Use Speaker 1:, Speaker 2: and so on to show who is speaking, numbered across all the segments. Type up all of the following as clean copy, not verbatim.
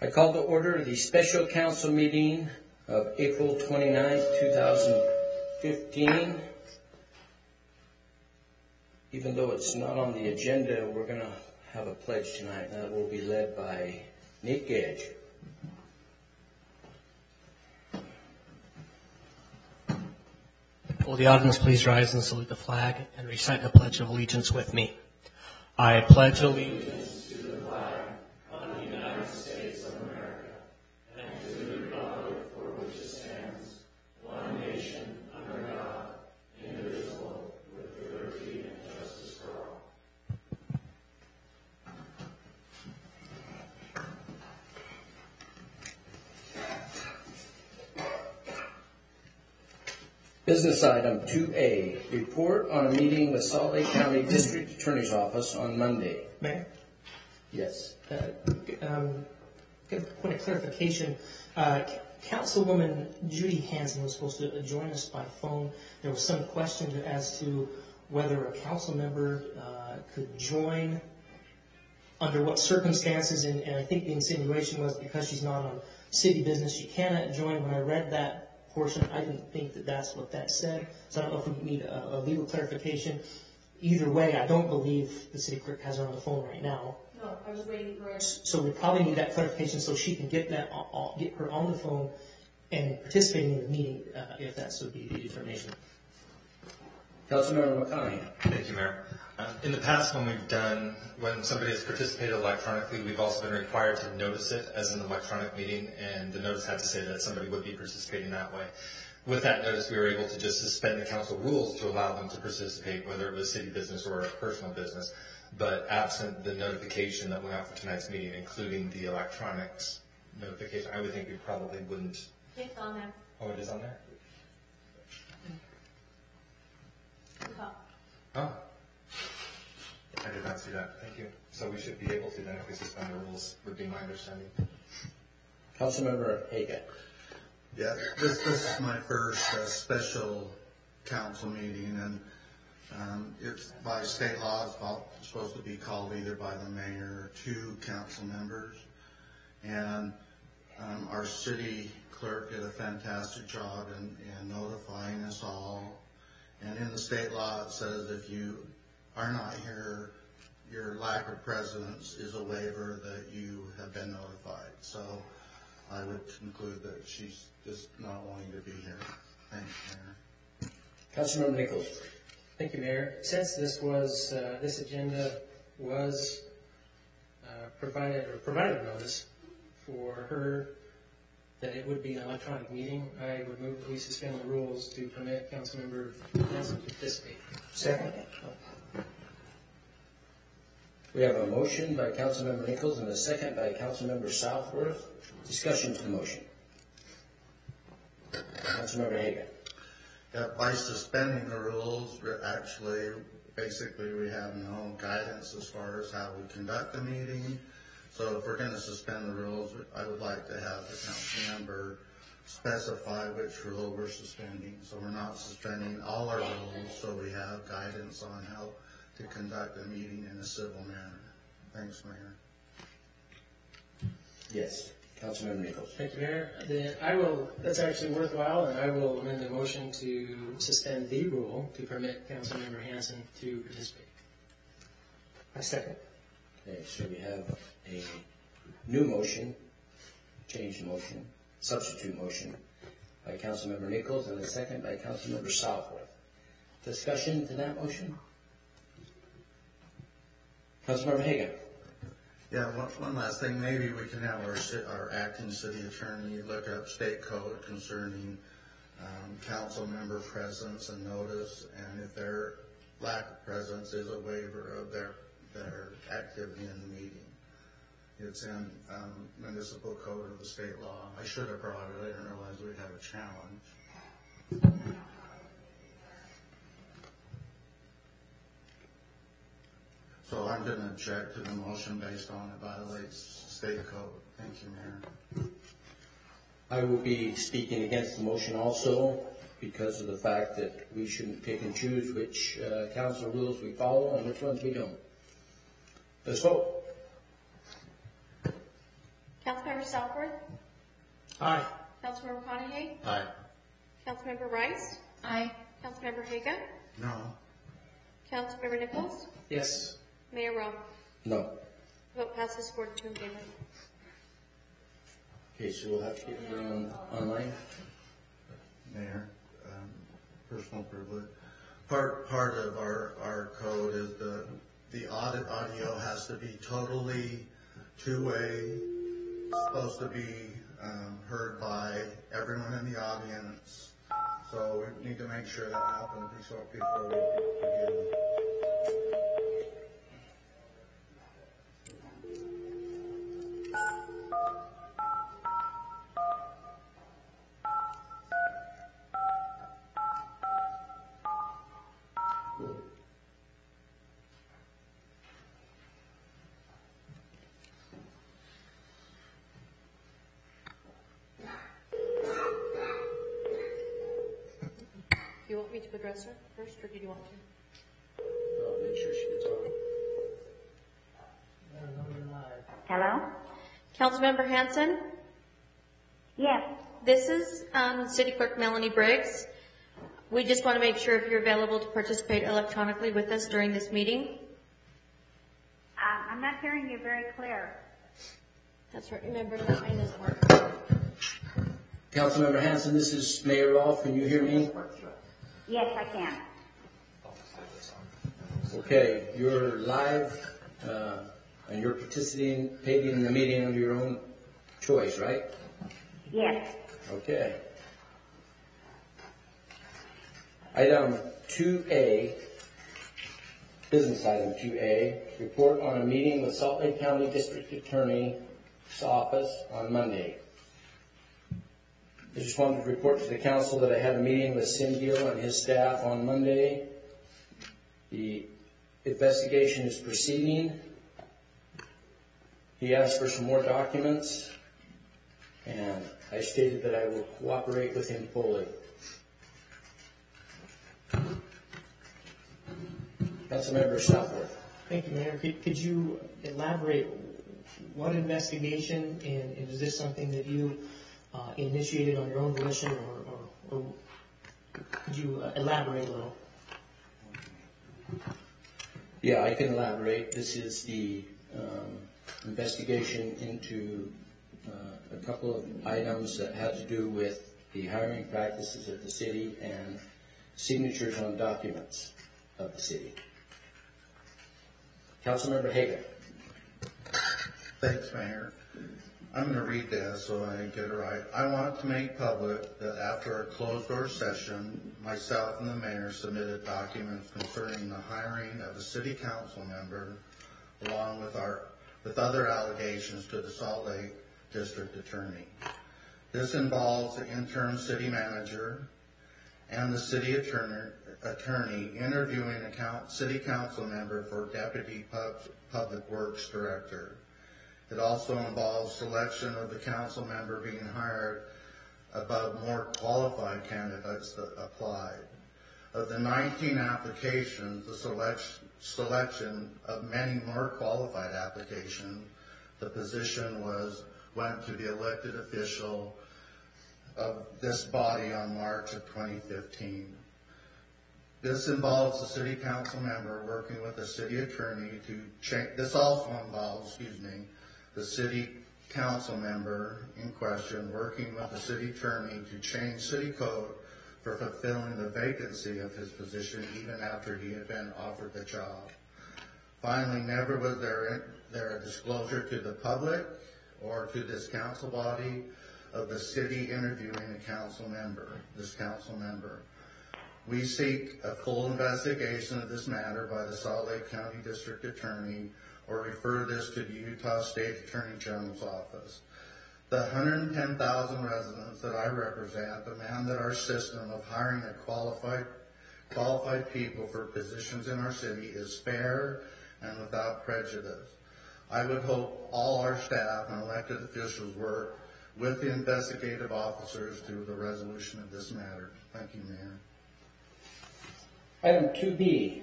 Speaker 1: I call to order the special council meeting of April 29th, 2015. Even though it's not on the agenda, we're going to have a pledge tonight, and that will be led by Nick Edge.
Speaker 2: Will the audience please rise and salute the flag and recite the Pledge of Allegiance with me. I pledge allegiance to the flag of the United States of America and to the republic for which it stands, one nation, under God, indivisible, with liberty and justice for all.
Speaker 1: Business item 2A, report on a meeting with Salt Lake County District Attorney's Office on Monday.
Speaker 3: Mayor?
Speaker 1: Yes.
Speaker 3: Point of clarification. Councilwoman Judy Hansen was supposed to join us by phone. There was some question as to whether a council member could join, under what circumstances, and I think the insinuation was because she's not on city business, she cannot join. When I read that portion, I didn't think that that's what that said. So I don't know if we need a legal clarification. Either way, I don't believe the city clerk has her on the phone right now.
Speaker 4: No, I was waiting for it.
Speaker 3: So we probably need that clarification so she can get that, get her on the phone and participating in the meeting, if that's would be the determination.
Speaker 1: Councilmember McConaughey.
Speaker 5: Thank you, Mayor. In the past, when somebody has participated electronically, we've also been required to notice it as an electronic meeting, and the notice had to say that somebody would be participating that way. With that notice, we were able to just suspend the council rules to allow them to participate, whether it was city business or personal business. But absent the notification that went out for tonight's meeting, including the electronics notification, I would think we probably wouldn't.
Speaker 4: It's on there.
Speaker 5: Oh, it is on there? Oh. I did not see that. Thank you. So we should be able to then if we suspend the rules, would be my understanding.
Speaker 1: Councilmember Haga.
Speaker 6: Yeah, this is my first special council meeting, and it's by state law, it's supposed to be called either by the mayor or two council members. And our city clerk did a fantastic job in notifying us all. And in the state law, it says if you are not here, your lack of presence is a waiver that you have been notified. So I would conclude that she's just not wanting to be here. Thanks, Mayor.
Speaker 1: Councilmember Nichols.
Speaker 2: Thank you, Mayor. Since this agenda was provided notice for her that it would be an electronic meeting, I would move that we suspend the rules to permit Councilmember Hansen to participate.
Speaker 3: Second.
Speaker 1: We have a motion by Councilmember Nichols and a second by Councilmember Southworth. Discussion to the motion. Councilmember Haga.
Speaker 6: Yeah, by suspending the rules, basically we have no guidance as far as how we conduct the meeting. So if we're going to suspend the rules, I would like to have the council member specify which rule we're suspending. So we're not suspending all our rules, so we have guidance on how to conduct a meeting in a civil manner. Thanks, Mayor.
Speaker 1: Yes. Councilmember Nichols.
Speaker 2: Thank you, Mayor. That's actually worthwhile, and I will amend the motion to suspend the rule to permit Councilmember Hansen to participate.
Speaker 3: I second.
Speaker 1: Okay, so we have a new motion, changed motion, substitute motion by Councilmember Nichols and a second by Councilmember Southworth. Discussion to that motion? Councilmember Hagan.
Speaker 6: Yeah, one last thing. Maybe we can have our acting city attorney look up state code concerning council member presence and notice, and if their lack of presence is a waiver of their activity in the meeting. It's in municipal code of the state law. I should have brought it. I didn't realize we'd have a challenge. So I'm going to object to the motion based on it violates state code. Thank you, Mayor.
Speaker 1: I will be speaking against the motion also because of the fact that we shouldn't pick and choose which council rules we follow and which ones we don't. Let's vote.
Speaker 4: Councilmember Southworth,
Speaker 3: Aye.
Speaker 4: Councilmember Conahey,
Speaker 5: Aye.
Speaker 4: Councilmember Rice,
Speaker 7: Aye.
Speaker 4: Councilmember Haga,
Speaker 6: No.
Speaker 4: Councilmember Nichols,
Speaker 3: Yes.
Speaker 4: Mayor Rowe.
Speaker 1: No.
Speaker 4: Vote passes 4-2 in favor.
Speaker 1: Okay, so we'll have to get her on online.
Speaker 6: Mayor, personal privilege. Part of our code is the audit audio has to be totally two-way, supposed to be heard by everyone in the audience. So we need to make sure that happens before we begin.
Speaker 4: Do you want me to address her first, or do you want to?
Speaker 1: I'll make sure she gets on.
Speaker 7: Hello?
Speaker 4: Councilmember Hanson,
Speaker 7: Yes.
Speaker 4: this is City Clerk Melanie Briggs. We just want to make sure if you're available to participate electronically with us during this meeting.
Speaker 7: I'm not hearing you very clear.
Speaker 4: That's right, remember, that line doesn't work.
Speaker 1: Councilmember Hanson, this is Mayor Rolfe. Can you hear me?
Speaker 7: Yes, I can.
Speaker 1: Okay, you're live, and you're participating in the meeting of your own choice, right?
Speaker 7: Yes.
Speaker 1: Okay. Item 2A, business item 2A, report on a meeting with Salt Lake County District Attorney's Office on Monday. I just wanted to report to the council that I had a meeting with Sim Gill and his staff on Monday. The investigation is proceeding. He asked for some more documents, and I stated that I will cooperate with him fully. Councilmember Southworth.
Speaker 3: Thank you, Mayor. Could you elaborate what investigation, and is this something that you initiated on your own volition, or could you elaborate a little?
Speaker 1: Yeah, I can elaborate. This is the investigation into a couple of items that had to do with the hiring practices of the city and signatures on documents of the city. Councilmember Haga.
Speaker 6: Thanks, Mayor. I'm going to read this so I get it right. I want to make public that after a closed-door session, myself and the mayor submitted documents concerning the hiring of a city council member, along with other allegations to the Salt Lake District Attorney. This involves the interim city manager and the city attorney interviewing a city council member for deputy public works director. It also involves selection of the council member being hired above more qualified candidates that applied. Of the 19 applications, the selection of many more qualified applications, the position went to the elected official of this body on March of 2015. This involves the city council member working with the city attorney to change. This also involves, the city council member in question working with the city attorney to change city code for fulfilling the vacancy of his position even after he had been offered the job. Finally, never was there a disclosure to the public or to this council body of the city interviewing this council member. We seek a full investigation of this matter by the Salt Lake County District Attorney, or refer this to the Utah State Attorney General's office. The 110,000 residents that I represent demand that our system of hiring a qualified people for positions in our city is fair and without prejudice. I would hope all our staff and elected officials work with the investigative officers to the resolution of this matter. Thank you, Mayor.
Speaker 1: Item 2B,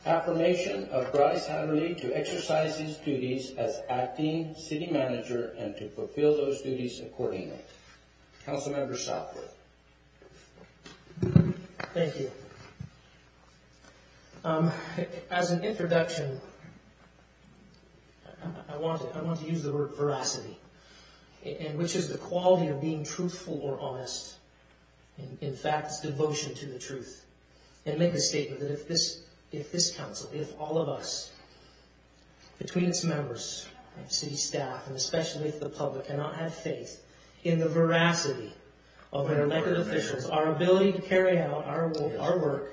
Speaker 1: Affirmation of Bryce Hatterley to exercise his duties as acting city manager and to fulfill those duties accordingly. Councilmember Southworth.
Speaker 3: Thank you. As an introduction, I want to use the word veracity, and which is the quality of being truthful or honest. In fact, it's devotion to the truth. And make a statement that if this council, if all of us, between its members, and city staff, and especially if the public cannot have faith in the veracity of their elected officials, our ability to carry out our work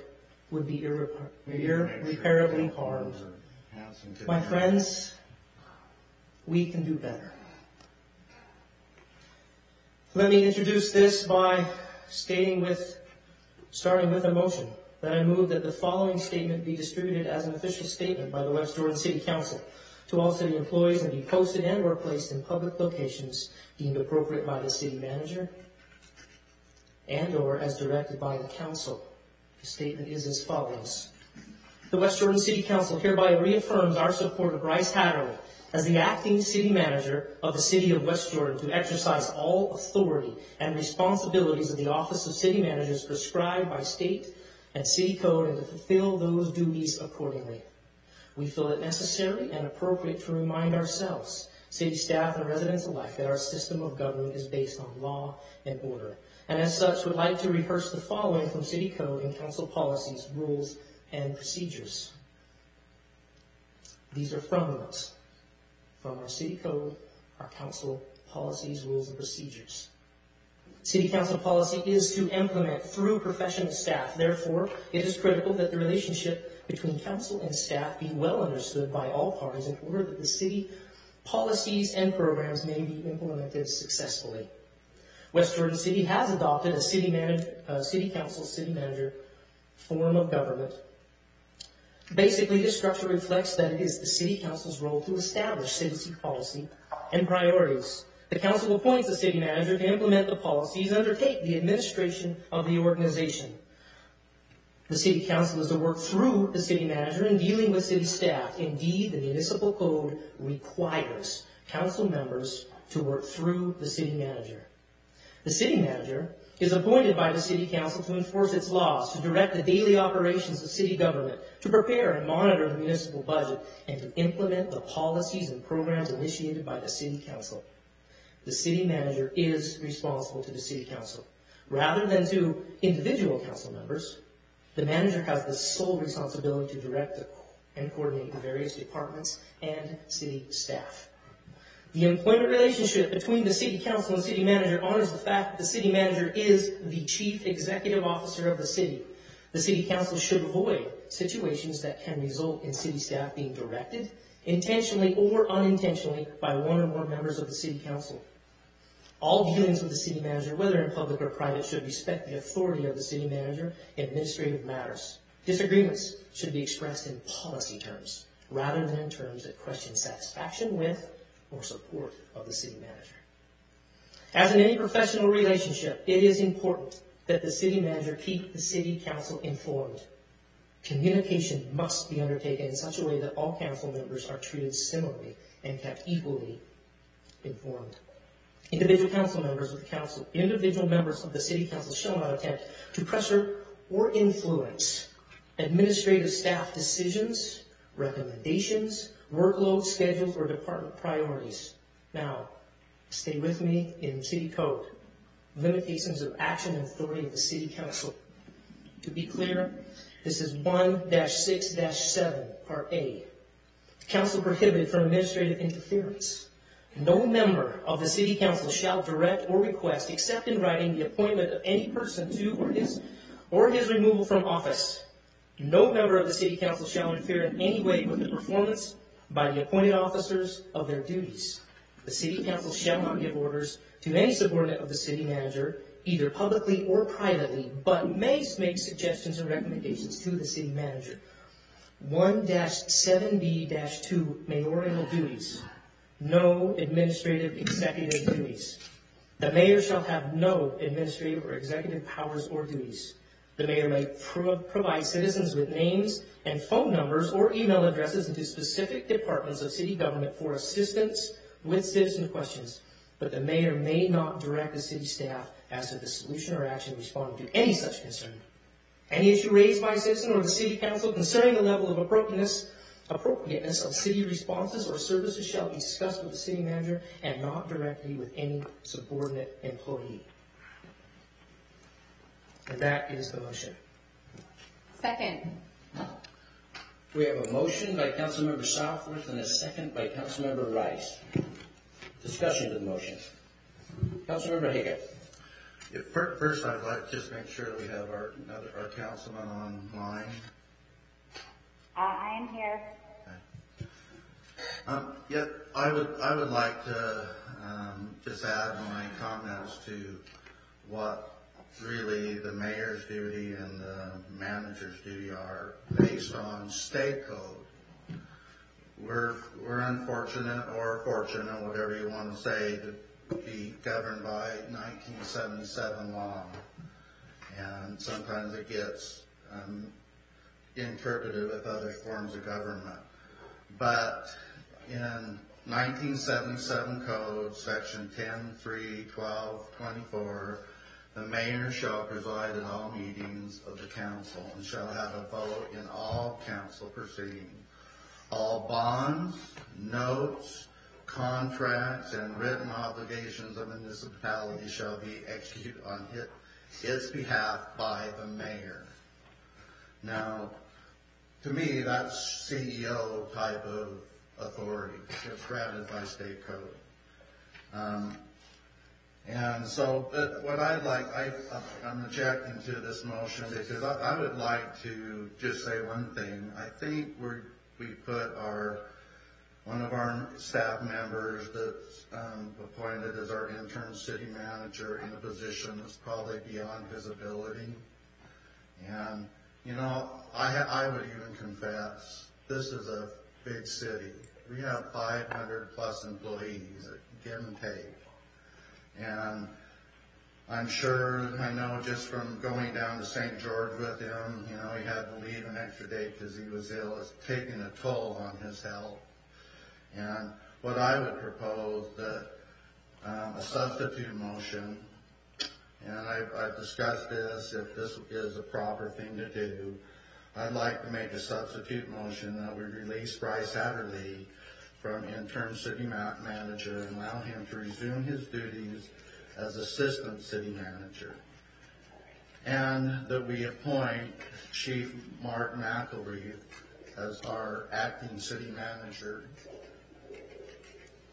Speaker 3: would be irreparably harmed. My friends, we can do better. Let me introduce this by starting with a motion that I move that the following statement be distributed as an official statement by the West Jordan City Council to all city employees and be posted and or placed in public locations deemed appropriate by the city manager and or as directed by the council. The statement is as follows. The West Jordan City Council hereby reaffirms our support of Bryce Hatterley as the acting city manager of the city of West Jordan to exercise all authority and responsibilities of the office of city managers prescribed by state and city code and to fulfill those duties accordingly. We feel it necessary and appropriate to remind ourselves, city staff and residents alike, that our system of government is based on law and order. And as such, would like to rehearse the following from city code and council policies, rules, and procedures. These are from us, from our city code, our council policies, rules, and procedures. City council policy is to implement through professional staff. Therefore, it is critical that the relationship between council and staff be well understood by all parties in order that the city policies and programs may be implemented successfully. West Jordan City has adopted a city council, city manager form of government. Basically, this structure reflects that it is the city council's role to establish city policy and priorities. The council appoints the city manager to implement the policies and undertake the administration of the organization. The city council is to work through the city manager in dealing with city staff. Indeed, the municipal code requires council members to work through the city manager. The city manager is appointed by the city council to enforce its laws, to direct the daily operations of city government, to prepare and monitor the municipal budget, and to implement the policies and programs initiated by the city council. The city manager is responsible to the city council. Rather than to individual council members, the manager has the sole responsibility to direct and coordinate the various departments and city staff. The employment relationship between the city council and city manager honors the fact that the city manager is the chief executive officer of the city. The city council should avoid situations that can result in city staff being directed, intentionally or unintentionally, by one or more members of the city council. All dealings with the city manager, whether in public or private, should respect the authority of the city manager in administrative matters. Disagreements should be expressed in policy terms, rather than in terms that question satisfaction with or support of the city manager. As in any professional relationship, it is important that the city manager keep the city council informed. Communication must be undertaken in such a way that all council members are treated similarly and kept equally informed. Individual council members of the council, individual members of the city council shall not attempt to pressure or influence administrative staff decisions, recommendations, workload, schedules, or department priorities. Now, stay with me in city code. Limitations of action and authority of the city council. To be clear, this is 1-6-7, Part A. The council prohibited from administrative interference. No member of the city council shall direct or request, except in writing, the appointment of any person to or his removal from office. No member of the city council shall interfere in any way with the performance by the appointed officers of their duties. The city council shall not give orders to any subordinate of the city manager, either publicly or privately, but may make suggestions and recommendations to the city manager. 1-7B-2, mayoral duties. No administrative executive duties. The mayor shall have no administrative or executive powers or duties. The mayor may provide citizens with names and phone numbers or email addresses into specific departments of city government for assistance with citizen questions, but the mayor may not direct the city staff as to the solution or action responding to any such concern. Any issue raised by a citizen or the city council concerning the level of appropriateness of city responses or services shall be discussed with the city manager and not directly with any subordinate employee. And that is the motion.
Speaker 8: Second.
Speaker 1: We have a motion by Councilmember Southworth and a second by Councilmember Rice. Discussion of the motion. Councilmember Haga.
Speaker 6: Yeah, first, I'd like to just make sure we have our councilman online.
Speaker 7: I am here.
Speaker 6: Yet I would like to just add my comments to what really the mayor's duty and the manager's duty are based on state code. We're unfortunate or fortunate, whatever you want to say, to be governed by 1977 law, and sometimes it gets interpreted with other forms of government. But in 1977 code, section 10.3.12.24, the mayor shall preside at all meetings of the council and shall have a vote in all council proceedings. All bonds, notes, contracts, and written obligations of municipality shall be executed on its behalf by the mayor. Now, to me, that's CEO type of authority. It's granted by state code. And so what I'd like, I'm objecting to this motion because I would like to just say one thing. I think we put one of our staff members that's appointed as our interim city manager in a position that's probably beyond his ability. And, you know, I would even confess, this is a big city. We have 500 plus employees, give and take. And I'm sure, I know just from going down to St. George with him, you know, he had to leave an extra day because he was ill. It's taking a toll on his health. And what I would propose that a substitute motion, and I've discussed this, if this is a proper thing to do, I'd like to make a substitute motion that we release Bryce Hatterley from interim city manager and allow him to resume his duties as assistant city manager. And that we appoint Chief Mark McElreath as our acting city manager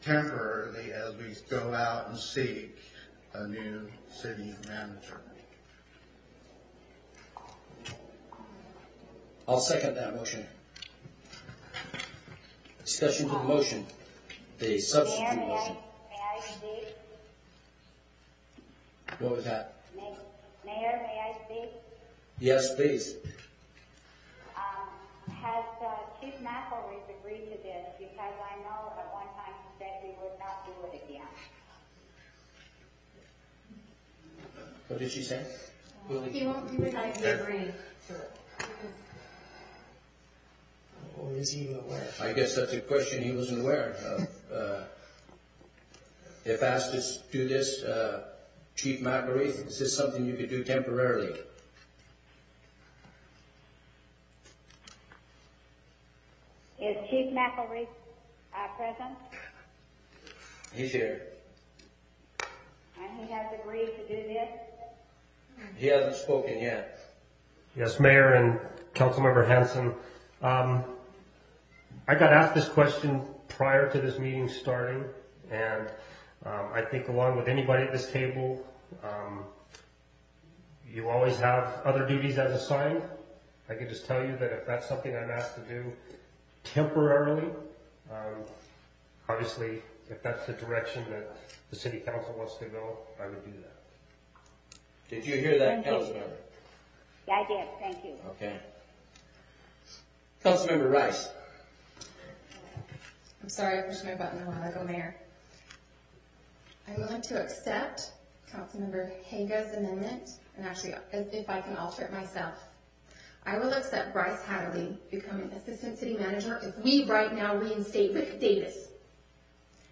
Speaker 6: temporarily as we go out and seek a new city manager.
Speaker 1: I'll second that motion. Discussion to the motion. The substitute
Speaker 7: Mayor,
Speaker 1: motion.
Speaker 7: may I speak?
Speaker 1: What was that?
Speaker 7: Mayor, may I speak?
Speaker 1: Yes, please.
Speaker 7: Has Chief McElreath agreed to this? Because I know at one time he said he would not do it again.
Speaker 1: What did she say?
Speaker 8: He won't be retired. He agreed to it.
Speaker 3: Or is he even aware?
Speaker 1: I guess that's a question he wasn't aware of. If asked to do this, Chief McElreath, is this something you could do temporarily?
Speaker 7: Is Chief McElreath present?
Speaker 1: He's here.
Speaker 7: And he has agreed to do this?
Speaker 1: He hasn't spoken yet.
Speaker 2: Yes, Mayor and Councilmember Hanson. I got asked this question prior to this meeting starting, and I think along with anybody at this table, you always have other duties as assigned. I can just tell you that if that's something I'm asked to do temporarily, obviously if that's the direction that the city council wants to go, I would do that.
Speaker 1: Did you hear that,
Speaker 7: Thank you.
Speaker 1: Councilmember?
Speaker 7: Yeah, I did. Thank you.
Speaker 1: Okay. Councilmember Rice.
Speaker 8: I'm sorry, I pushed my button a while ago, Mayor. I'm willing to accept Councilmember Haga's amendment and actually, if I can alter it myself, I will accept Bryce Hatterley becoming Assistant City Manager if we right now reinstate Rick Davis.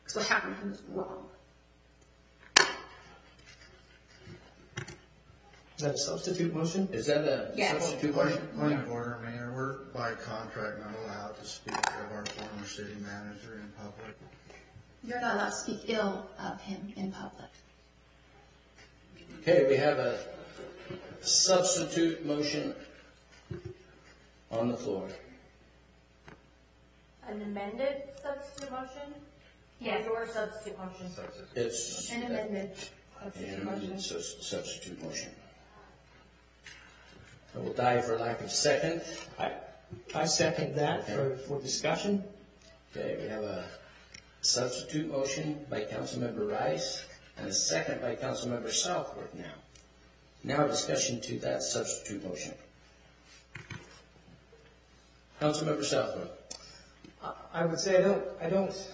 Speaker 8: Because what happened to him was wrong.
Speaker 3: Is that a substitute motion?
Speaker 1: Is that a
Speaker 8: Yes.
Speaker 1: substitute motion?
Speaker 6: Point of order, Mayor, we're by contract not allowed to speak of our former city manager in public.
Speaker 8: You're not allowed to speak ill of him in public.
Speaker 1: Okay, we have a substitute motion on the floor.
Speaker 4: An amended substitute motion?
Speaker 8: Yes.
Speaker 4: Or your substitute motion?
Speaker 1: It's
Speaker 8: An amended
Speaker 1: an
Speaker 8: substitute
Speaker 1: amended
Speaker 8: motion.
Speaker 1: substitute motion. I will die for lack of second.
Speaker 3: I second that for discussion.
Speaker 1: Okay, we have a substitute motion by Councilmember Rice and a second by Councilmember Southworth now. Now discussion to that substitute motion. Councilmember Southworth.
Speaker 3: I would say I don't,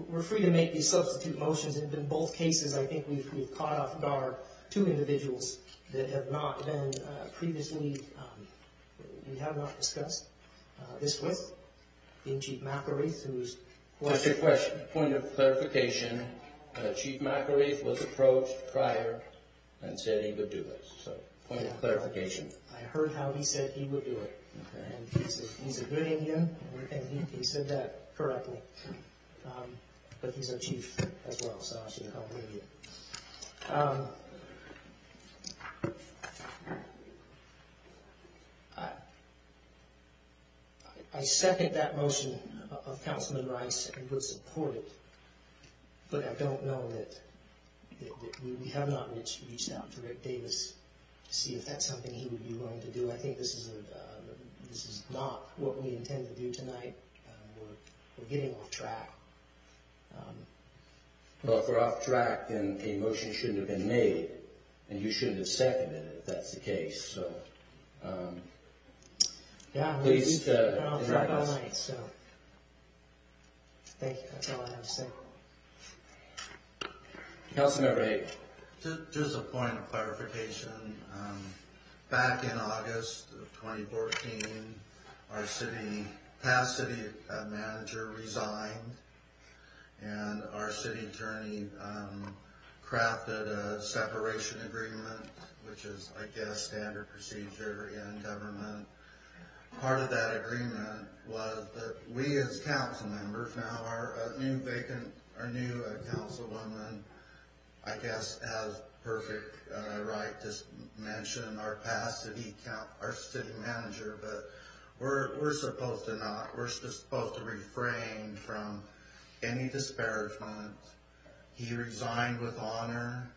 Speaker 3: we're free to make these substitute motions, and in both cases, I think we've caught off guard two individuals that have not been previously, we have not discussed this with, being Chief McElraith, who's...
Speaker 1: Just a question, point of clarification. Chief McElraith was approached prior and said he would do it. So, point of clarification.
Speaker 3: I heard how he said he would do it.
Speaker 1: Okay.
Speaker 3: And he's a good Indian, and he said that correctly. But he's a chief as well, so I shouldn't call him Indian. I second that motion of Councilman Rice and would support it, but I don't know that we have not reached out to Rick Davis to see if that's something he would be willing to do. I think this is not what we intend to do tonight. We're getting off track.
Speaker 1: Well, if we're off track, then a motion shouldn't have been made, and you shouldn't have seconded it if that's the case. So,
Speaker 3: Yeah,
Speaker 1: Please,
Speaker 3: we've been off track all
Speaker 1: enlighten us.
Speaker 3: night, so thank you. That's all I have to say.
Speaker 1: Councilmember Hagan.
Speaker 6: Just a point of clarification. Back in August of 2014, our past city manager resigned, and our city attorney crafted a separation agreement, which is, I guess, standard procedure in government. Part of that agreement was that we as council members, now our new councilwoman, I guess, has perfect right to mention our past our city manager, but we're supposed to not. We're supposed to refrain from any disparagement. He resigned with honor,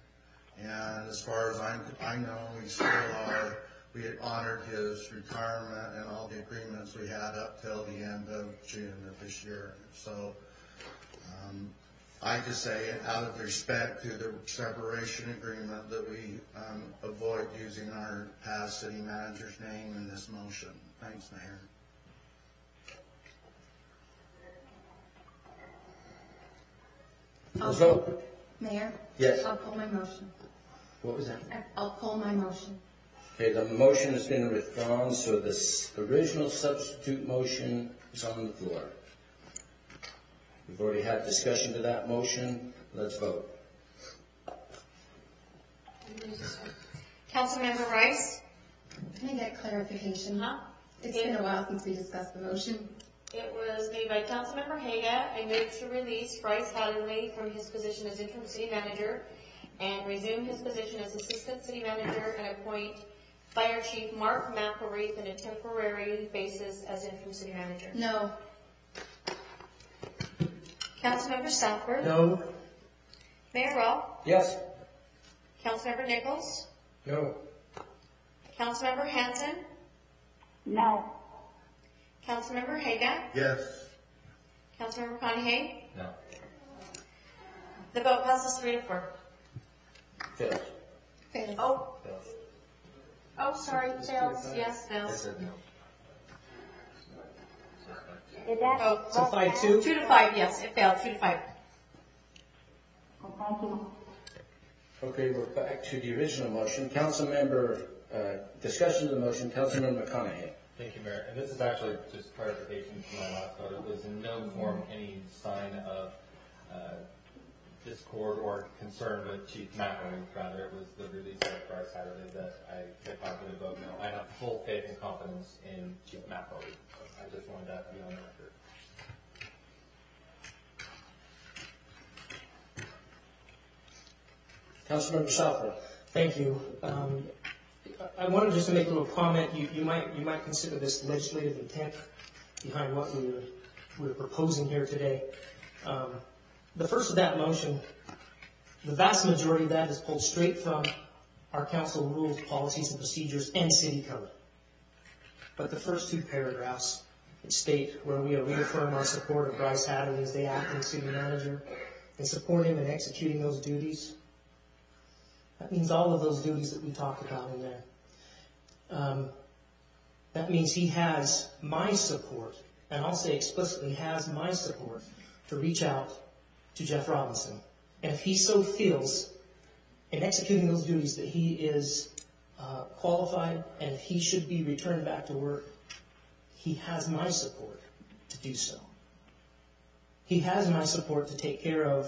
Speaker 6: and as far as I know, we still are. We had honored his retirement and all the agreements we had up till the end of June of this year. So I just say, out of respect to the separation agreement, that we avoid using our past city manager's name in this motion. Thanks, Mayor.
Speaker 1: Let's vote.
Speaker 8: Mayor?
Speaker 1: Yes.
Speaker 8: I'll pull my motion.
Speaker 1: What was that?
Speaker 8: I'll pull my motion.
Speaker 1: Okay, the motion has been withdrawn, so this original substitute motion is on the floor. We've already had discussion to that motion. Let's vote.
Speaker 4: Councilmember Rice?
Speaker 8: Can I get clarification?
Speaker 4: Huh?
Speaker 8: It's been a while since we discussed the motion.
Speaker 4: It was made by Councilmember Haga. I move to release Bryce Hatterley from his position as interim city manager and resume his position as assistant city manager and appoint Fire Chief Mark McElraith on a temporary basis as interim city manager.
Speaker 8: No.
Speaker 4: Councilmember Southworth?
Speaker 3: No.
Speaker 4: Mayor Rawl?
Speaker 1: Yes?
Speaker 4: Councilmember Nichols?
Speaker 3: No.
Speaker 4: Councilmember Hanson?
Speaker 7: No.
Speaker 4: Councilmember Haga?
Speaker 6: Yes.
Speaker 4: Councilmember Conahey?
Speaker 5: No.
Speaker 4: The vote passes 3-4.
Speaker 1: Fails.
Speaker 8: Failed.
Speaker 4: Oh, sorry, fails, yes,
Speaker 5: I
Speaker 4: fails.
Speaker 5: said no.
Speaker 7: Did that?
Speaker 4: Oh,
Speaker 3: So 5-2?
Speaker 4: 2-5, yes, it failed, 2-5.
Speaker 7: Well, thank you.
Speaker 1: Okay, we're back to the original motion. Councilmember, discussion of the motion, Councilmember McConaughey.
Speaker 5: Thank you, Mayor. And this is actually just clarification from my last vote. It was in no form any sign of discord or concern with Chief McElroy. Rather, it was the release of Bryce Hatterley that I picked up with a vote no. I have full faith and confidence in Chief McElroy. I just wanted that to be on the record.
Speaker 1: Councilmember Southwood.
Speaker 3: Thank you. I wanted just to make a little comment. You might consider this legislative intent behind what we're proposing here today. The first of that motion, the vast majority of that is pulled straight from our council rules, policies, and procedures, and city code. But the first two paragraphs state where we reaffirm our support of Bryce Hatterley as the acting city manager and support him in executing those duties. That means all of those duties that we talked about in there. That means he has my support, and I'll say explicitly has my support to reach out to Jeff Robinson. And if he so feels in executing those duties that he is qualified and if he should be returned back to work, he has my support to do so. He has my support to take care of,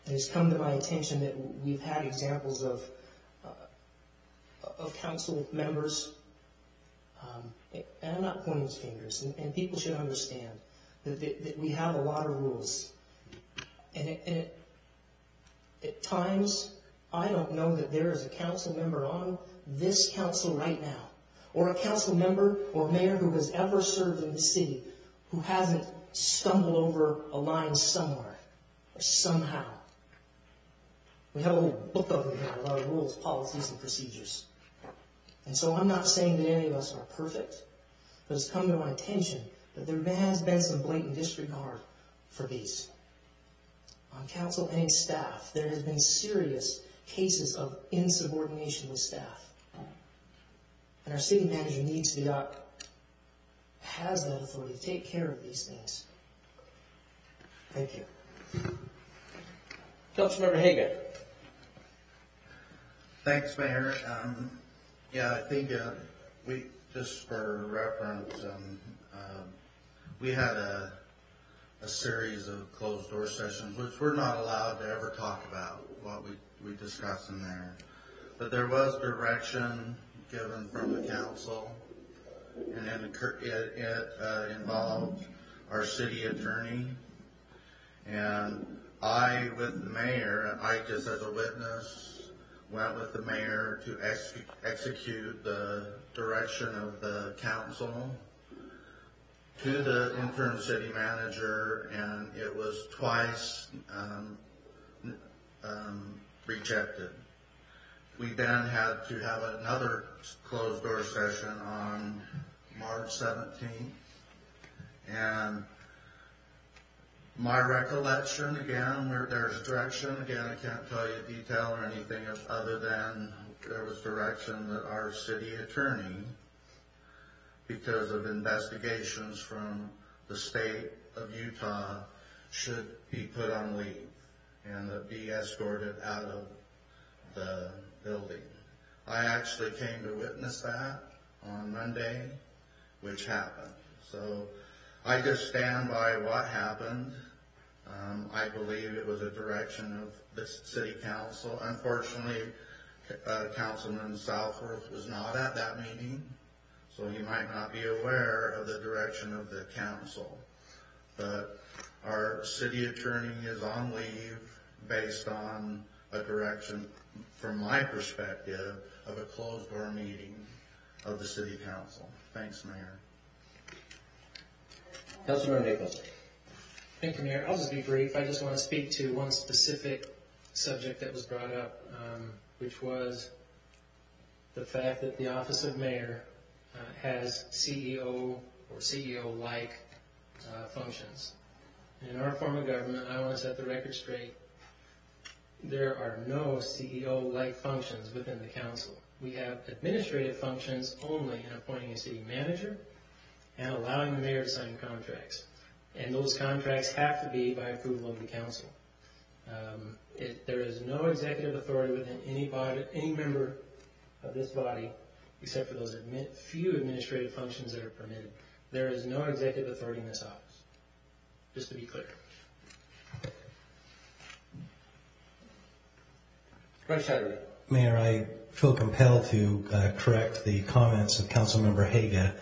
Speaker 3: it has come to my attention that we've had examples of council members, and I'm not pointing fingers, and people should understand that we have a lot of rules. And at times, I don't know that there is a council member on this council right now, or a council member or mayor who has ever served in the city who hasn't stumbled over a line somewhere or somehow. We have a whole book of them here, a lot of rules, policies, and procedures. And so I'm not saying that any of us are perfect, but it's come to my attention that there has been some blatant disregard for these. On council and staff, there has been serious cases of insubordination with staff. And our city manager needs to has that authority to take care of these things. Thank you.
Speaker 1: Councilmember Haga.
Speaker 6: Thanks, Mayor. I think we, just for reference, we had a series of closed door sessions, which we're not allowed to ever talk about what we discuss in there. But there was direction given from the council, and it involved our city attorney. And I, with the mayor, I just as a witness, went with the mayor to execute the direction of the council to the interim city manager, and it was twice rejected. We then had to have another closed door session on March 17th, and my recollection, again, where there's direction, again, I can't tell you detail or anything other than there was direction that our city attorney, because of investigations from the state of Utah, should be put on leave and be escorted out of the building. I actually came to witness that on Monday, which happened. So I just stand by what happened. I believe it was a direction of the city council. Unfortunately, Councilman Southworth was not at that meeting, so he might not be aware of the direction of the council. But our city attorney is on leave based on a direction, from my perspective, of a closed door meeting of the city council. Thanks, Mayor.
Speaker 1: Councilmember Nichols.
Speaker 2: Thank you, Mayor. I'll just be brief. I just want to speak to one specific subject that was brought up, which was the fact that the office of mayor has CEO or CEO-like functions. In our form of government, I want to set the record straight. There are no CEO-like functions within the council. We have administrative functions only in appointing a city manager and allowing the mayor to sign contracts. And those contracts have to be by approval of the council.
Speaker 3: There is no executive authority within any member of this body, except for those few administrative functions that are permitted. There is no executive authority in this office, just to be clear.
Speaker 1: Bryce Hatterley.
Speaker 9: Mayor, I feel compelled to correct the comments of Councilmember Haga.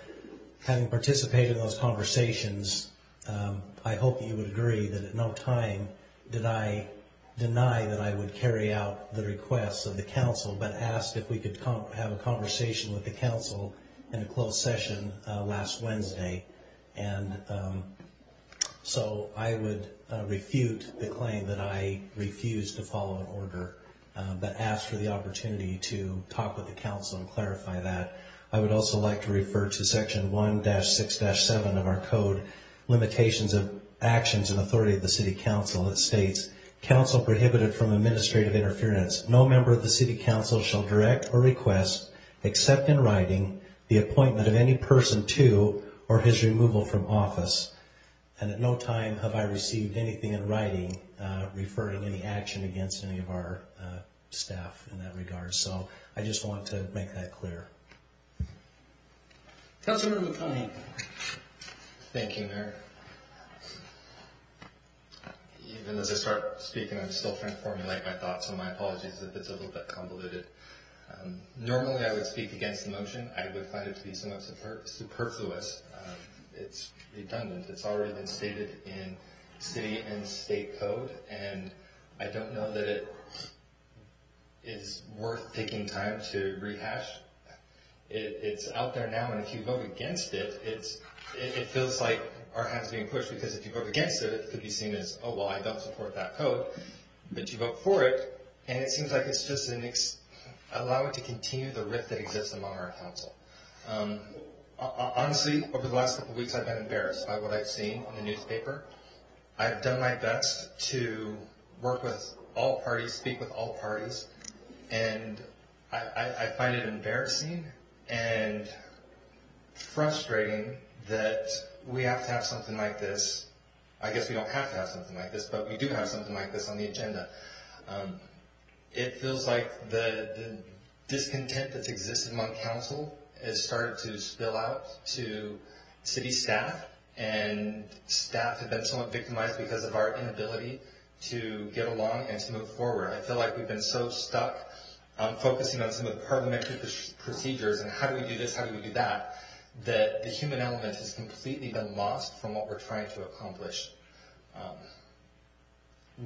Speaker 9: Having participated in those conversations, I hope that you would agree that at no time did I deny that I would carry out the requests of the council, but asked if we could have a conversation with the council in a closed session last Wednesday. And so I would refute the claim that I refused to follow an order, but asked for the opportunity to talk with the council and clarify that. I would also like to refer to section 1-6-7 of our code, limitations of actions and authority of the city council. It states, council prohibited from administrative interference. No member of the city council shall direct or request, except in writing, the appointment of any person to or his removal from office. And at no time have I received anything in writing referring any action against any of our staff in that regard. So I just want to make that clear.
Speaker 1: Councilmember McConaughey.
Speaker 5: Thank you, Mayor. Even as I start speaking, I'm still trying to formulate my thoughts, so my apologies if it's a little bit convoluted. Normally, I would speak against the motion. I would find it to be somewhat superfluous. It's redundant. It's already been stated in city and state code, and I don't know that it is worth taking time to rehash. It's out there now, and if you vote against it, it feels like our hands being pushed, because if you vote against it, it could be seen as, oh, well, I don't support that code. But you vote for it, and it seems like it's just allow it to continue the rift that exists among our council. Honestly, over the last couple of weeks, I've been embarrassed by what I've seen in the newspaper. I've done my best to work with all parties, speak with all parties, and I find it embarrassing and frustrating that we have to have something like this. I guess we don't have to have something like this, but we do have something like this on the agenda. It feels like the discontent that's existed among council has started to spill out to city staff, and staff have been somewhat victimized because of our inability to get along and to move forward. I feel like we've been so stuck focusing on some of the parliamentary procedures and how do we do this, how do we do that, that the human element has completely been lost from what we're trying to accomplish.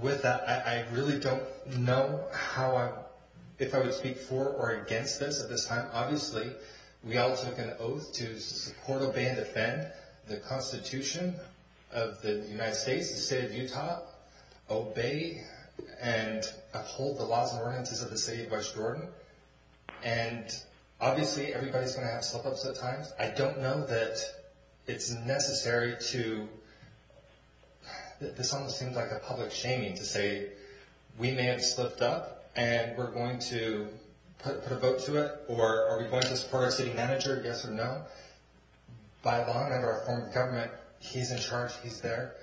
Speaker 5: With that, I really don't know if I would speak for or against this at this time. Obviously, we all took an oath to support, obey, and defend the Constitution of the United States, the state of Utah, obey and uphold the laws and ordinances of the city of West Jordan. And obviously, everybody's going to have slip-ups at times. I don't know that it's necessary to... This almost seems like a public shaming to say we may have slipped up and we're going to put a vote to it, or are we going to support our city manager, yes or no? By law and under our form of government, he's in charge, he's there.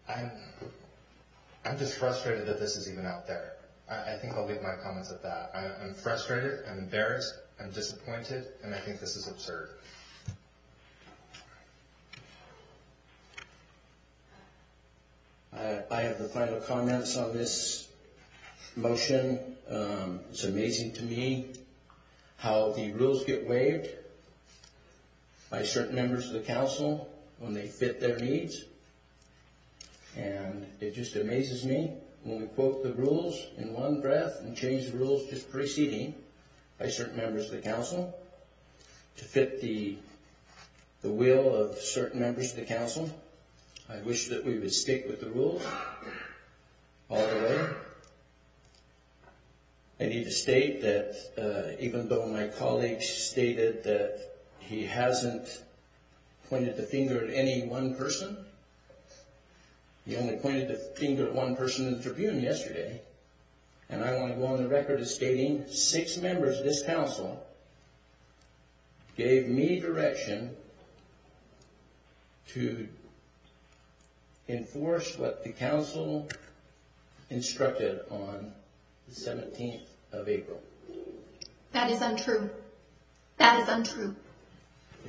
Speaker 5: I'm just frustrated that this is even out there. I think I'll leave my comments at that. I'm frustrated, I'm embarrassed, I'm disappointed, and I think this is absurd.
Speaker 1: I have the final comments on this motion. It's amazing to me how the rules get waived by certain members of the council when they fit their needs. And it just amazes me when we quote the rules in one breath and change the rules just preceding by certain members of the council to fit the will of certain members of the council. I wish that we would stick with the rules all the way. I need to state that even though my colleague stated that he hasn't pointed the finger at any one person, he only pointed the finger at one person in the Tribune yesterday. And I want to go on the record as stating 6 members of this council gave me direction to enforce what the council instructed on the 17th of April.
Speaker 8: That is untrue. That is untrue.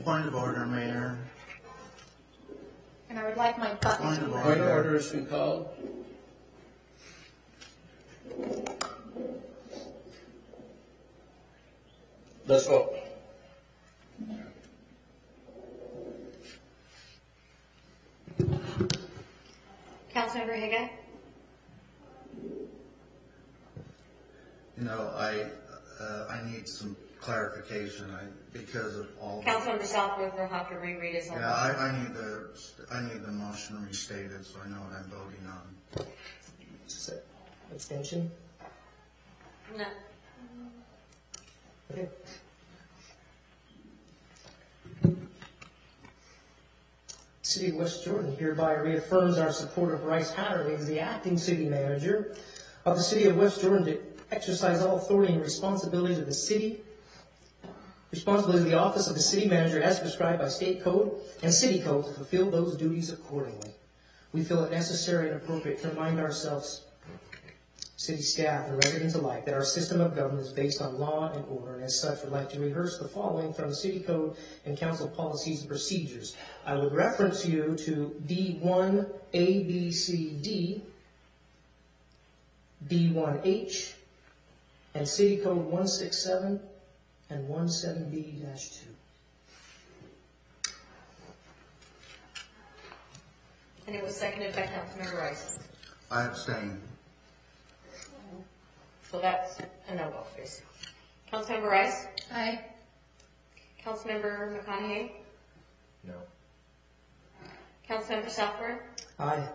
Speaker 6: Point of order, Mayor.
Speaker 8: And I would like my button.
Speaker 6: Point of
Speaker 1: Point of order has been called. Let's vote.
Speaker 4: Councilmember Higa?
Speaker 6: You know, I need some clarification, because of all.
Speaker 4: Councilmember Southworth will have to reread his own.
Speaker 6: Yeah, I need the motion restated so I know what I'm voting on.
Speaker 3: Abstention?
Speaker 4: No.
Speaker 3: Okay. City of West Jordan hereby reaffirms our support of Bryce Hatterley as the acting city manager of the City of West Jordan to exercise all authority and responsibilities of the city, responsibility of the office of the city manager as prescribed by state code and city code to fulfill those duties accordingly. We feel it necessary and appropriate to remind ourselves, city staff and residents alike, that our system of government is based on law and order, and as such would like to rehearse the following from the city code and council policies and procedures. I would reference you to D1 A, B, C, D, D1H, and city code 167 and 17B-2.
Speaker 4: And it was seconded by Councilmember Rice.
Speaker 6: I abstain.
Speaker 4: So that's a no vote, please. Councilmember Rice?
Speaker 8: Aye.
Speaker 4: Councilmember McConaughey?
Speaker 5: No.
Speaker 4: Councilmember Southworth?
Speaker 3: Aye.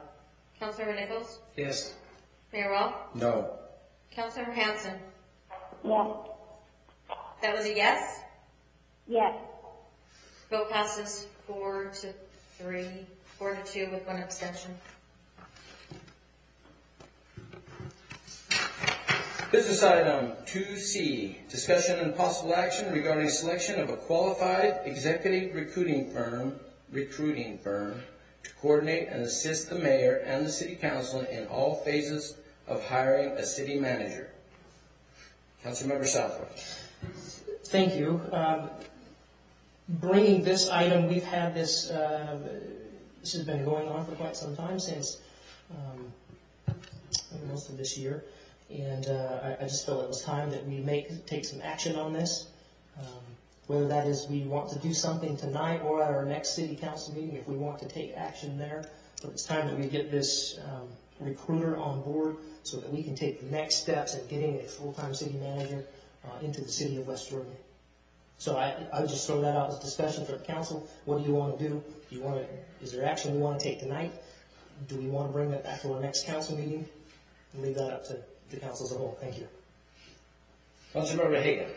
Speaker 4: Councilmember Nichols?
Speaker 1: Yes.
Speaker 4: Mayor Wall?
Speaker 1: No.
Speaker 4: Councilmember Hanson?
Speaker 7: Yes.
Speaker 4: That was a yes?
Speaker 7: Yes.
Speaker 4: Vote passes 4-2 with one abstention.
Speaker 1: Business item 2C, discussion and possible action regarding selection of a qualified executive recruiting firm to coordinate and assist the mayor and the city council in all phases of hiring a city manager. Councilmember Southworth.
Speaker 3: Thank you. Bringing this item, we've had this, this has been going on for quite some time, since most of this year. And I just felt it was time that we take some action on this. Whether that is we want to do something tonight or at our next city council meeting, if we want to take action there. But it's time that we get this recruiter on board so that we can take the next steps in getting a full-time city manager into the city of West Jordan. So I would just throw that out as discussion for the council. What do you want to do? Is there action we want to take tonight? Do we want to bring that back to our next council meeting? And leave that up to the council as a whole. Thank you.
Speaker 1: Councilmember Hagan.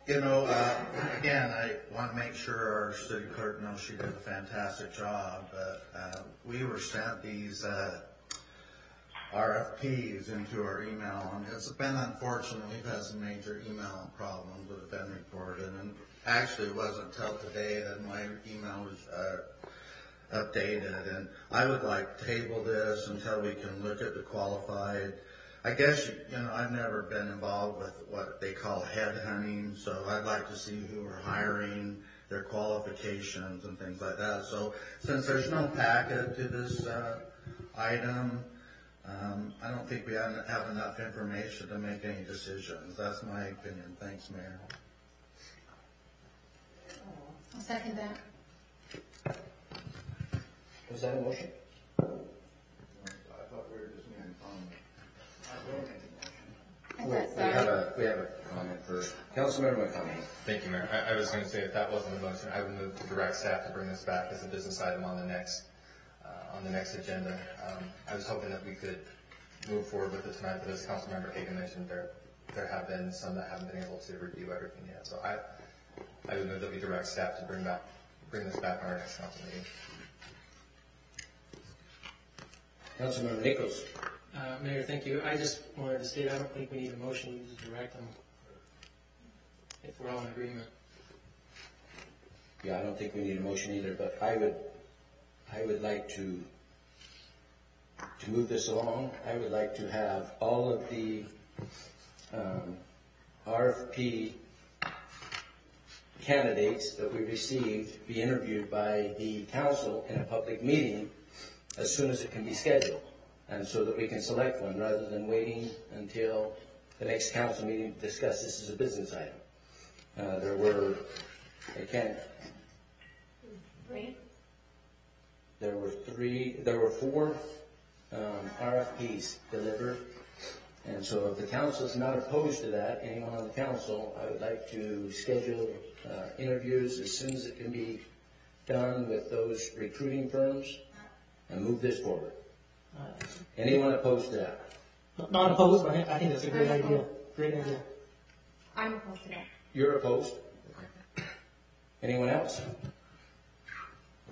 Speaker 6: You know, again, I want to make sure our city clerk knows she did a fantastic job, but we were sent these RFPs into our email, and it's been unfortunate. We've had some major email problems that have been reported, and actually it wasn't until today that my email was updated, and I would like to table this until we can look at the qualified. I guess, you know, I've never been involved with what they call headhunting, so I'd like to see who are hiring, their qualifications and things like that. So since there's no packet to this item, I don't think we have enough information to make any decisions. That's my opinion. Thanks, Mayor.
Speaker 8: I'll second that.
Speaker 1: Was that a motion?
Speaker 6: I thought we were just making comments.
Speaker 1: We have a comment first. Councilmember McConaughey.
Speaker 5: Thank you, Mayor. I was going to say, if that wasn't a motion, I would move to direct staff to bring this back as a business item on the next agenda. I was hoping that we could move forward with it tonight, but as Councilmember Hagan mentioned, there have been some that haven't been able to review everything yet. So I would move that we direct staff to bring this back on our next council meeting.
Speaker 1: Councilmember Nichols.
Speaker 2: Mayor, thank you. I just wanted to state I don't think we need a motion to direct them if we're all in agreement.
Speaker 1: Yeah, I don't think we need a motion either, but I would like to to move this along, I would like to have all of the RFP candidates that we received be interviewed by the council in a public meeting as soon as it can be scheduled, and so that we can select one rather than waiting until the next council meeting to discuss this as a business item. There were four RFPs delivered. And so if the council is not opposed to that, anyone on the council, I would like to schedule interviews as soon as it can be done with those recruiting firms and move this forward. Anyone opposed to that?
Speaker 3: Not opposed, but I think that's a great idea. Great idea.
Speaker 8: I'm opposed to that.
Speaker 1: You're opposed? Anyone else?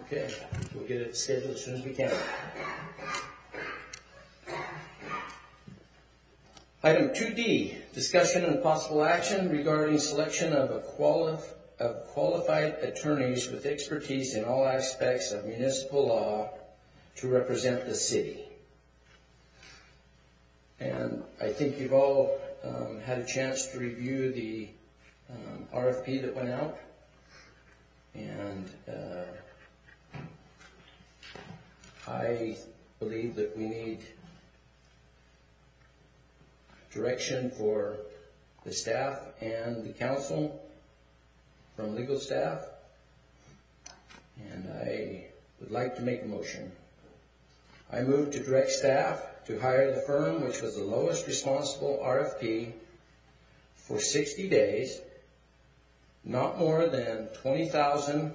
Speaker 1: Okay, we'll get it scheduled as soon as we can. Item 2D, discussion and possible action regarding selection of qualified attorneys with expertise in all aspects of municipal law to represent the city. And I think you've all had a chance to review the RFP that went out. And I believe that we need direction for the staff and the council from legal staff. And I would like to make a motion. I move to direct staff to hire the firm which was the lowest responsible RFP for 60 days, not more than $20,000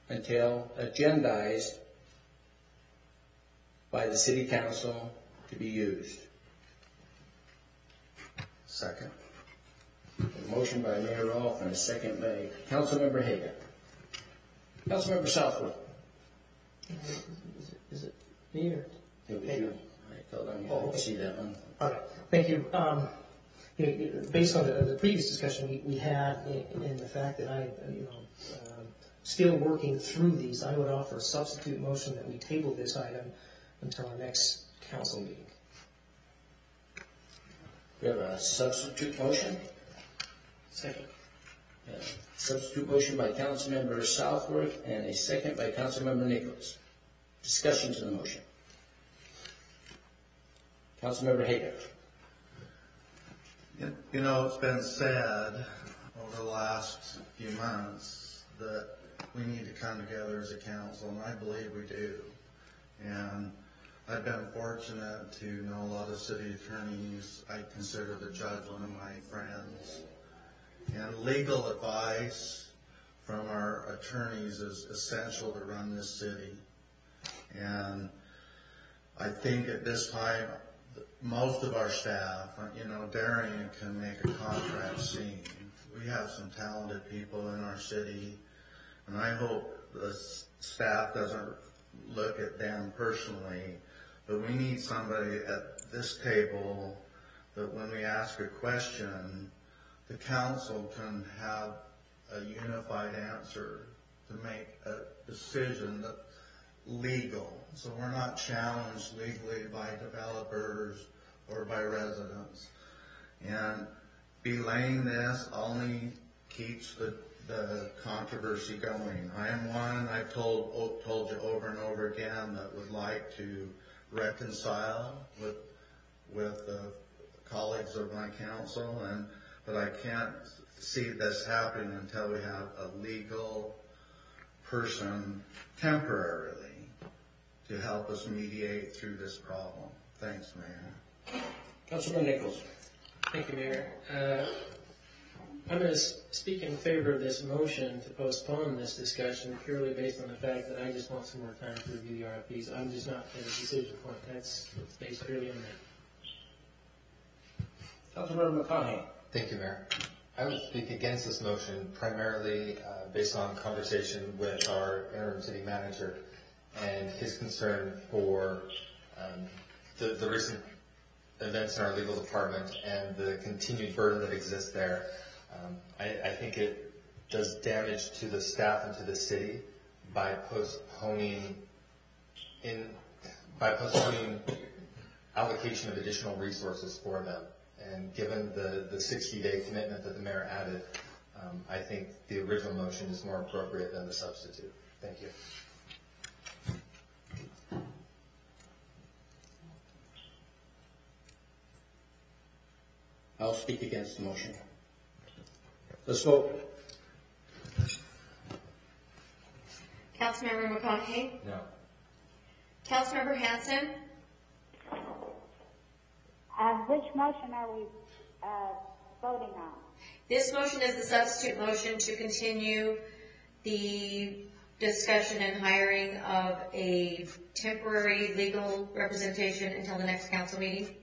Speaker 1: until agendized by the city council to be used.
Speaker 6: Second.
Speaker 1: A motion by Mayor Rolfe and a second by Councilmember Hager. Councilmember Southwood.
Speaker 3: Is it me or?
Speaker 1: It was you. I thought I could see that one.
Speaker 3: Okay, thank you. Based on the previous discussion we had in the fact that I, still working through these, I would offer a substitute motion that we table this item until our next council meeting.
Speaker 1: We have a substitute motion.
Speaker 3: Second.
Speaker 1: Substitute motion by Councilmember Southworth and a second by Councilmember Nichols. Discussion to the motion. Councilmember Hager.
Speaker 6: You know, it's been said over the last few months that we need to come together as a council, and I believe we do. And I've been fortunate to know a lot of city attorneys. I consider the judge one of my friends. And legal advice from our attorneys is essential to run this city. And I think at this time, most of our staff, Darian can make a contract scene. We have some talented people in our city, and I hope the staff doesn't look at them personally, but we need somebody at this table that when we ask a question, the council can have a unified answer to make a decision that's legal. So we're not challenged legally by developers or by residents. And belaying this only keeps the controversy going. I am one, I've told you over and over again, that would like to reconcile with the colleagues of my council, but I can't see this happening until we have a legal person temporarily to help us mediate through this problem. Thanks, Mayor.
Speaker 1: Councilman Nichols.
Speaker 2: Thank you, Mayor. I'm going to speak in favor of this motion to postpone this discussion purely based on the fact that I just want some more time to review the RFPs. I'm just not at a decision point. It's based purely on that.
Speaker 1: Councilmember McConaughey.
Speaker 5: Thank you, Mayor. I would speak against this motion primarily based on conversation with our interim city manager and his concern for the recent events in our legal department and the continued burden that exists there. I think it does damage to the staff and to the city by postponing allocation of additional resources for them. And given the 60-day commitment that the mayor added, I think the original motion is more appropriate than the substitute. Thank you.
Speaker 1: I'll speak against the motion. Let's vote.
Speaker 4: Councilmember McConaughey?
Speaker 5: No.
Speaker 4: Councilmember Hanson?
Speaker 7: Which motion are we voting on?
Speaker 4: This motion is the substitute motion to continue the discussion and hiring of a temporary legal representation until the next council meeting.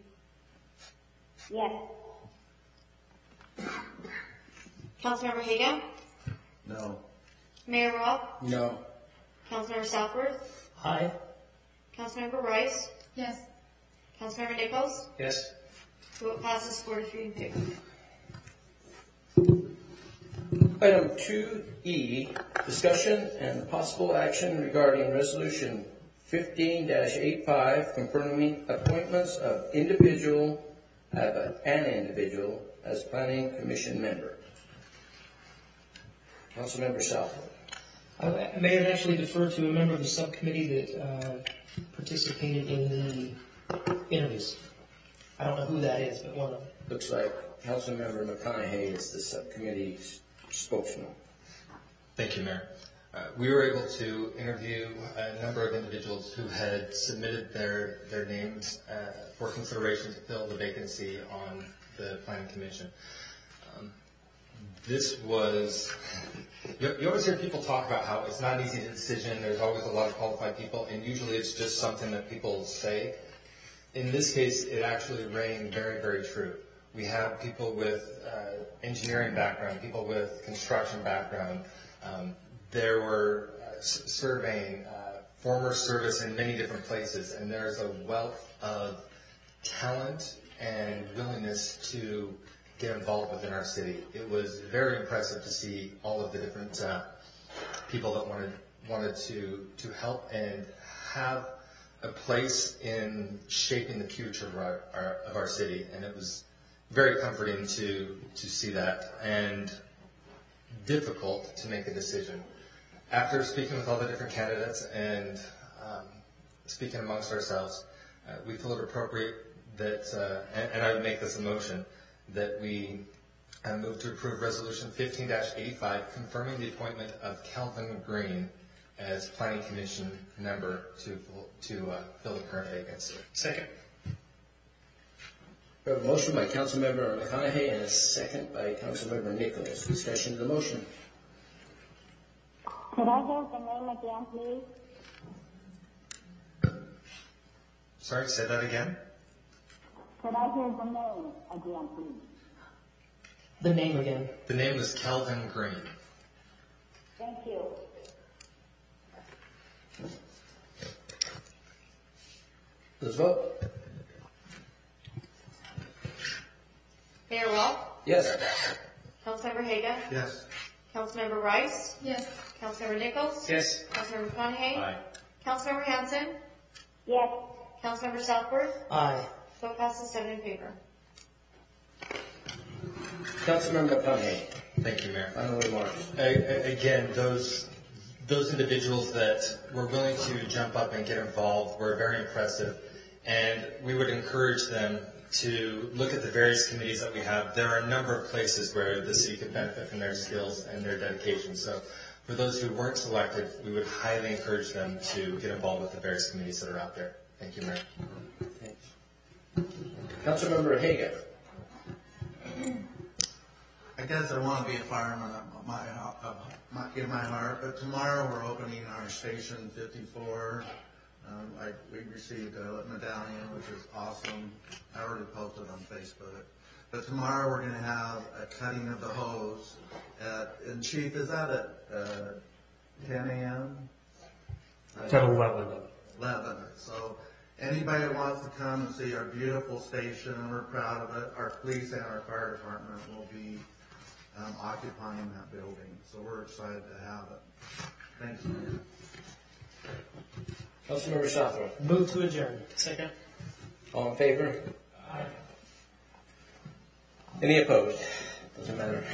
Speaker 7: Yes.
Speaker 4: Councilmember Haga?
Speaker 6: No.
Speaker 4: Mayor Robb?
Speaker 1: No.
Speaker 4: Councilmember Southworth?
Speaker 3: Aye.
Speaker 4: Councilmember Rice?
Speaker 8: Yes.
Speaker 4: Councilmember Nichols?
Speaker 1: Yes.
Speaker 4: Vote passes 4-3 in favor.
Speaker 1: Item 2E, discussion and possible action regarding resolution 15-85, confirming appointments of an individual as planning commission member. Councilmember Southwood.
Speaker 3: May I actually defer to a member of the subcommittee that participated in the interviews. I don't know who that is, but one of them.
Speaker 1: Looks like Councilmember McConaughey is the subcommittee's spokesman.
Speaker 5: Thank you, Mayor. We were able to interview a number of individuals who had submitted their names for consideration to fill the vacancy on the Planning Commission. This was, you always hear people talk about how it's not an easy decision, there's always a lot of qualified people, and usually it's just something that people say. In this case, it actually rang very, very true. We have people with engineering background, people with construction background. There were surveying, former service in many different places, and there's a wealth of talent and willingness to get involved within our city. It was very impressive to see all of the different people that wanted to help and have a place in shaping the future of our city, and it was very comforting to see that, and difficult to make a decision. After speaking with all the different candidates and speaking amongst ourselves, we feel it appropriate that, and I would make this a motion, that we move to approve Resolution 15-85, confirming the appointment of Kelvin Green as Planning Commission member to fill the current vacancy.
Speaker 2: Second.
Speaker 1: We have a motion by Councilmember McConaughey and a second by Councilmember Nichols. Discussion of the motion.
Speaker 7: Could I hear the name again, please?
Speaker 5: Sorry, say that again?
Speaker 7: Could I hear the name again, please?
Speaker 3: The name again.
Speaker 5: The name is Kelvin Green.
Speaker 7: Thank you.
Speaker 1: Let's vote.
Speaker 4: Mayor Robb?
Speaker 1: Yes.
Speaker 4: Councilmember Haga?
Speaker 6: Yes.
Speaker 4: Councilmember Rice?
Speaker 8: Yes.
Speaker 4: Councilmember Nichols?
Speaker 1: Yes.
Speaker 4: Councilmember McConaughey?
Speaker 5: Aye.
Speaker 4: Councilmember Hanson?
Speaker 7: Yes.
Speaker 4: Councilmember Southworth?
Speaker 3: Aye.
Speaker 4: Vote passes 7 in favor.
Speaker 1: Councilmember McConaughey.
Speaker 5: Thank you, Mayor.
Speaker 1: Final remarks.
Speaker 5: Again, those individuals that were willing to jump up and get involved were very impressive, and we would encourage them to look at the various committees that we have. There are a number of places where the city could benefit from their skills and their dedication. So for those who weren't selected, we would highly encourage them to get involved with the various committees that are out there. Thank you, Mayor.
Speaker 1: Thanks. Councilmember Haga.
Speaker 6: I guess I want to be a fireman in my heart, but tomorrow we're opening our Station 54. We received a medallion, which is awesome. I already posted on Facebook. But tomorrow we're going to have a cutting of the hose. And Chief, is that at 10 a.m.?
Speaker 2: 10:11.
Speaker 6: 11. So anybody that wants to come and see our beautiful station, and we're proud of it, our police and our fire department will be occupying that building. So we're excited to have it. Thanks, Mayor.
Speaker 1: Councilmember Southworth.
Speaker 3: Move to adjourn.
Speaker 2: Second.
Speaker 1: All in favor? Any opposed? Doesn't matter.